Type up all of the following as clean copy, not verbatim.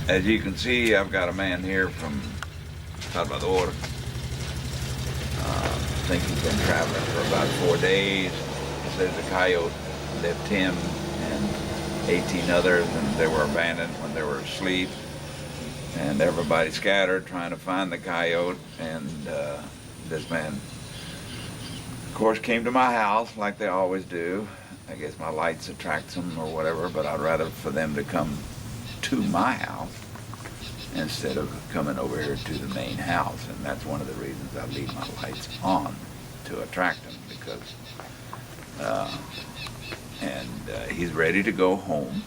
As you can see, I've got a man here from Salvador. I think he's been traveling for about 4 days. He says the coyote left him and 18 others, and they were abandoned when they were asleep. And everybody scattered trying to find the coyote. And this man, of course, came to my house like they always do. I guess my lights attract them or whatever, but I'd rather for them to come to my house instead of coming over here to the main house. And that's one of the reasons I leave my lights on, to attract them, because he's ready to go home.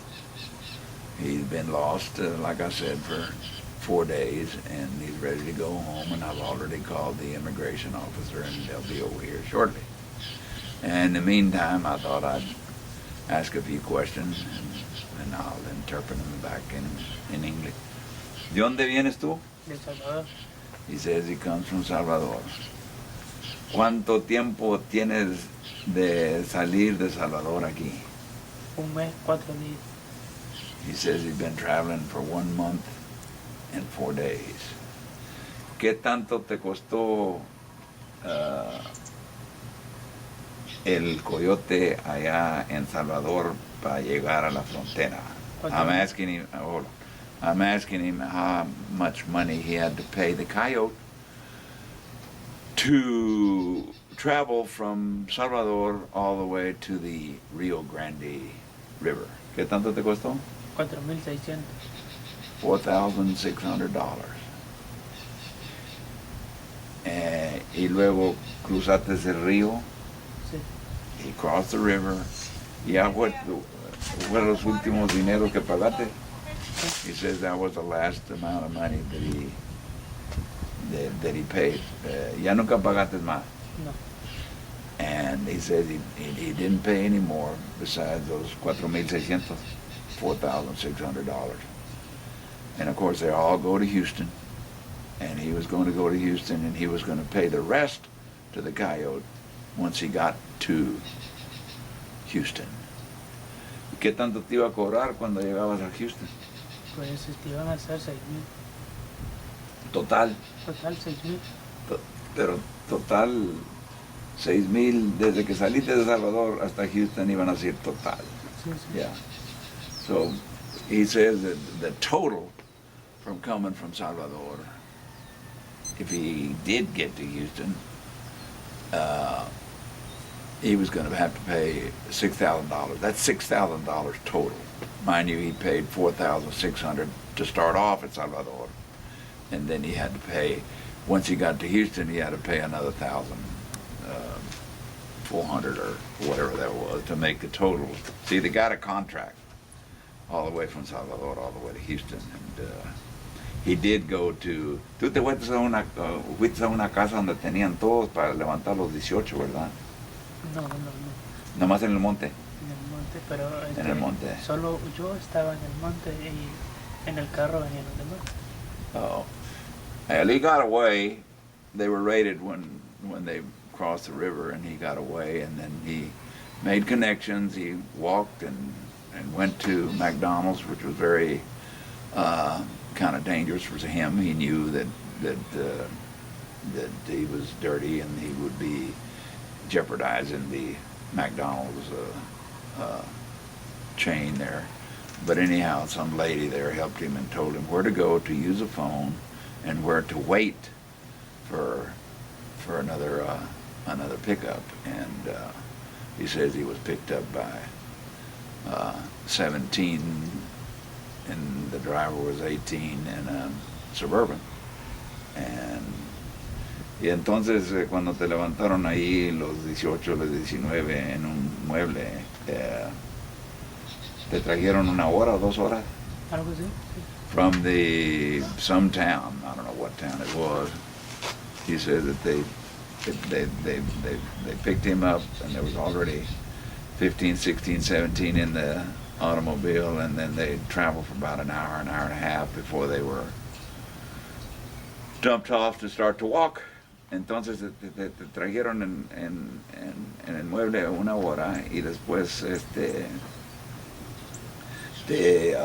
He's been lost, like I said, for 4 days, and he's ready to go home, and I've already called the immigration officer, and they'll be over here shortly. And in the meantime, I thought I'd ask a few questions, and I'll interpret them back in English. ¿De dónde vienes tú? De Salvador. He says he comes from Salvador. ¿Cuánto tiempo tienes de salir de Salvador aquí? Un mes, 4 días. He says he's been traveling for 1 month and 4 days. ¿Qué tanto te costó el coyote allá en Salvador para llegar a la frontera? I'm asking him how much money he had to pay the coyote to travel from Salvador all the way to the Rio Grande River. ¿Qué tanto te costó? $4,600. $4,600. Y luego cruzaste el río. Sí. He crossed the river. Ya fueron los últimos dineros que pagaste. He says that was the last amount of money that he paid. Ya nunca pagaste más. No. And he says he didn't pay any more besides those $4,600, $4,600. And of course they all go to Houston, and he was going to go to Houston, and he was going to pay the rest to the coyote once he got to Houston. ¿Qué tanto te iba a cobrar cuando llegabas a Houston? Pues te iban a hacer 6,000. Total. Total 6,000. Pero total 6,000 desde que saliste de Salvador hasta Houston iban a ser total. Sí, sí. Yeah. So he says that the total from coming from Salvador, if he did get to Houston, he was going to have to pay $6,000. That's $6,000 total. Mind you, he paid $4,600 to start off at Salvador, and then he had to pay. Once he got to Houston, he had to pay another $1,400 or whatever that was to make the total. See, they got a contract all the way from Salvador all the way to Houston, and he did go to. Tú te fuiste a una casa donde tenían todos para levantar los 18, ¿verdad? No. Nomás en el monte. En el monte, pero En el monte. solo yo estaba en el monte y en el carro venían los demás. Oh, and he got away. They were raided when they crossed the river, and he got away. And then he made connections. He walked and went to McDonald's, which was very kind of dangerous for him. He knew that he was dirty and he would be jeopardizing the McDonald's chain there. But anyhow, some lady there helped him and told him where to go to use a phone and where to wait for another pickup. And he says he was picked up by 17, and the driver was 18 in a Suburban. Y entonces cuando te levantaron ahí los 18, los 19 en un mueble, te trajeron 1 hora o 2 horas? Algo así, sí. From some town, I don't know what town it was. He said that they picked him up, and there was already 15, 16, 17 in the automobile, and then they traveled for about an hour and a half before they were dumped off to start to walk. Entonces te trajeron en el mueble 1 hora y después te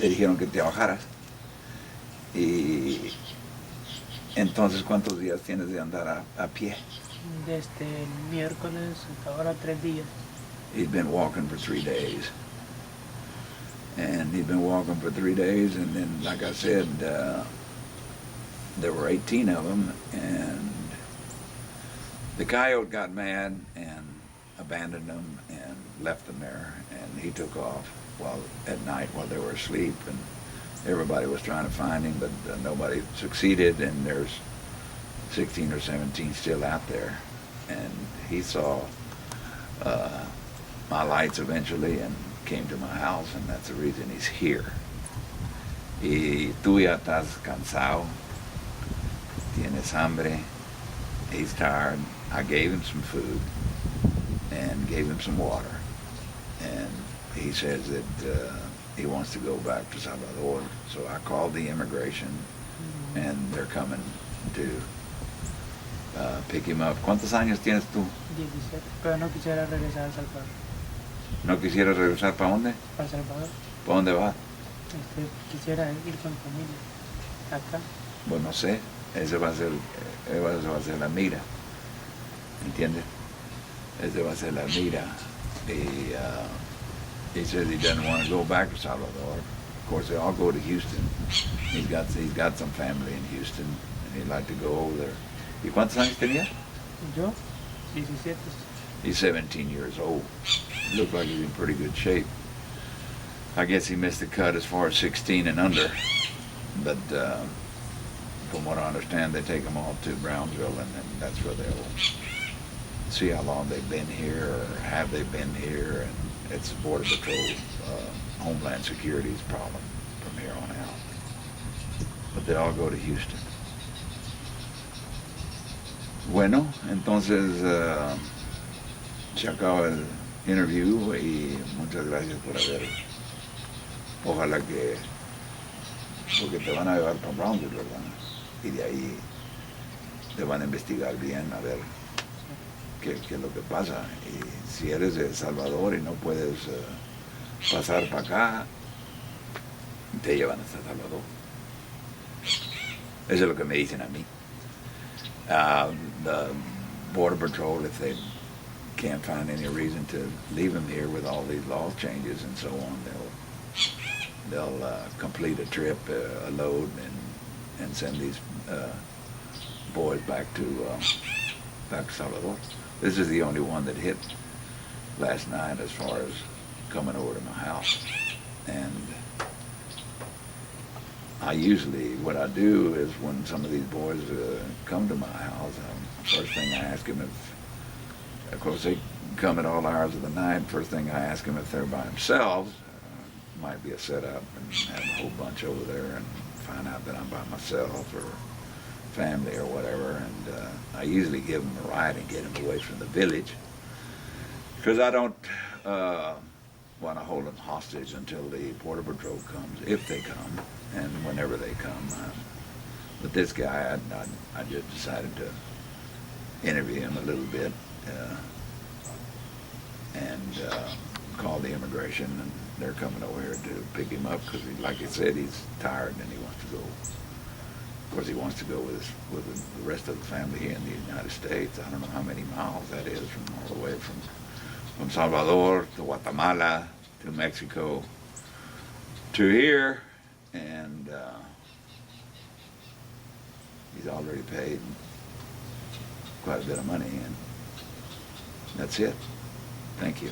dijeron que te bajaras. Y entonces, ¿cuántos días tienes de andar a pie? Desde el miércoles hasta ahora 3 días. He'd been walking for 3 days. And he'd been walking for 3 days, and then, like I said, there were 18 of them, and the coyote got mad and abandoned them and left them there, and he took off at night while they were asleep, and everybody was trying to find him, but nobody succeeded, and there's 16 or 17 still out there. And he saw my lights eventually and came to my house, and that's the reason he's here. Y tú ya estás cansado, tienes hambre, he's tired. I gave him some food and gave him some water, and he says that he wants to go back to Salvador. So I called the immigration, and they're coming to pick him up. ¿Cuántos años tienes tú? 17. Pero no quisiera regresar a El Salvador. ¿No quisieras regresar para dónde? ¿Para El Salvador? ¿Para dónde vas? Quisiera ir con mi familia. Acá. Pues no sé, esa va a ser la mira, ¿entiendes? Esa va a ser la mira. Y he says he doesn't want to go back to Salvador. Of course, they all go to Houston. He's got some family in Houston, and he'd like to go over there. ¿Y cuántos años tenía? Yo, 17. He's 17 years old. Looked like he's in pretty good shape. I guess he missed the cut as far as 16 and under, but from what I understand, they take them all to Brownsville, and then that's where they'll see how long they've been here, or have they been here, and it's Border Patrol, Homeland Security's problem from here on out. But they all go to Houston. Bueno, entonces se acaba el interview y muchas gracias por haber. Ojalá que, porque te van a llevar para Brownsville, ¿verdad? Y de ahí te van a investigar bien a ver qué es lo que pasa. Y si eres de El Salvador y no puedes pasar para acá, te llevan hasta El Salvador. Eso es lo que me dicen a mí. The Border Patrol, if they can't find any reason to leave them here with all these law changes and so on, they'll complete a trip, a load, and send these boys back to Salvador. This is the only one that hit last night as far as coming over to my house. And what I do is when some of these boys come to my house, first thing I ask them of course they come at all hours of the night, first thing I ask them if they're by themselves, might be a setup, and have a whole bunch over there and find out that I'm by myself or family or whatever, and I usually give them a ride and get them away from the village, because I don't want to hold them hostage until the Border Patrol comes, if they come, and whenever they come. But this guy, I just decided to interview him a little bit and call the immigration, and they're coming over here to pick him up because, like I said, he's tired and he wants to go. Of course, he wants to go with the rest of the family here in the United States. I don't know how many miles that is from all the way from Salvador to Guatemala to Mexico to here, and he's already paid quite a bit of money, and that's it. Thank you.